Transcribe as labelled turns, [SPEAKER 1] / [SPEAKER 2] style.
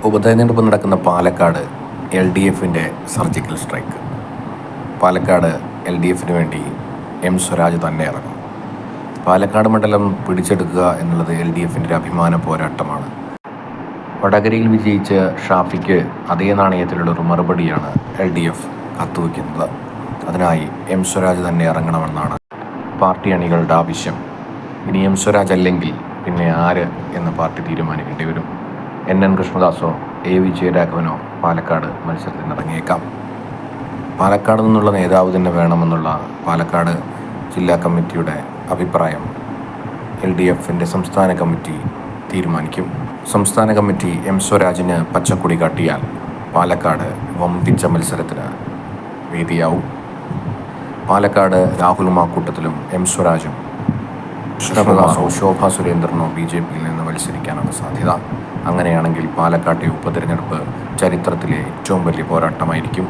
[SPEAKER 1] ഉപതെരഞ്ഞെടുപ്പ് നടക്കുന്ന Palakkad LDFിൻ്റെ surgical strike. Palakkad LDFിന് വേണ്ടി എം സ്വരാജ് തന്നെ ഇറങ്ങും. പാലക്കാട് മണ്ഡലം പിടിച്ചെടുക്കുക എന്നുള്ളത് LDFിൻ്റെ ഒരു അഭിമാന പോരാട്ടമാണ്. വടകരയിൽ വിജയിച്ച ഷാഫിക്ക് അതേ നാണയത്തിലുള്ളൊരു മറുപടിയാണ് LDF കത്തുവയ്ക്കുന്നത്. അതിനായി എം സ്വരാജ് തന്നെ ഇറങ്ങണമെന്നാണ് പാർട്ടി അണികളുടെ ആവശ്യം. ഇനി എം സ്വരാജ് അല്ലെങ്കിൽ പിന്നെ ആര് എന്ന് പാർട്ടി തീരുമാനിക്കേണ്ടി വരും. NN കൃഷ്ണദാസോ വിജയരാഘവനോ പാലക്കാട് മത്സരത്തിനിറങ്ങിയേക്കാം. പാലക്കാട് നിന്നുള്ള നേതാവ് തന്നെ വേണമെന്നുള്ള പാലക്കാട് ജില്ലാ കമ്മിറ്റിയുടെ അഭിപ്രായം LDFിൻ്റെ സംസ്ഥാന കമ്മിറ്റി തീരുമാനിക്കും. സംസ്ഥാന കമ്മിറ്റി എം സ്വരാജിന് പച്ചക്കൊടി കാട്ടിയാൽ പാലക്കാട് വമ്പിച്ച മത്സരത്തിന് വേദിയാവും. പാലക്കാട് രാഹുൽ മാക്കൂട്ടത്തിലും എം സ്വരാജും കൃഷ്ണദാസോ ശോഭാ സുരേന്ദ്രനോ BJPയിൽ നിന്ന് മത്സരിക്കാനാണ് സാധ്യത. അങ്ങനെയാണെങ്കിൽ പാലക്കാട്ടെ ഉപതെരഞ്ഞെടുപ്പ് ചരിത്രത്തിലെ ഏറ്റവും വലിയ പോരാട്ടമായിരിക്കും.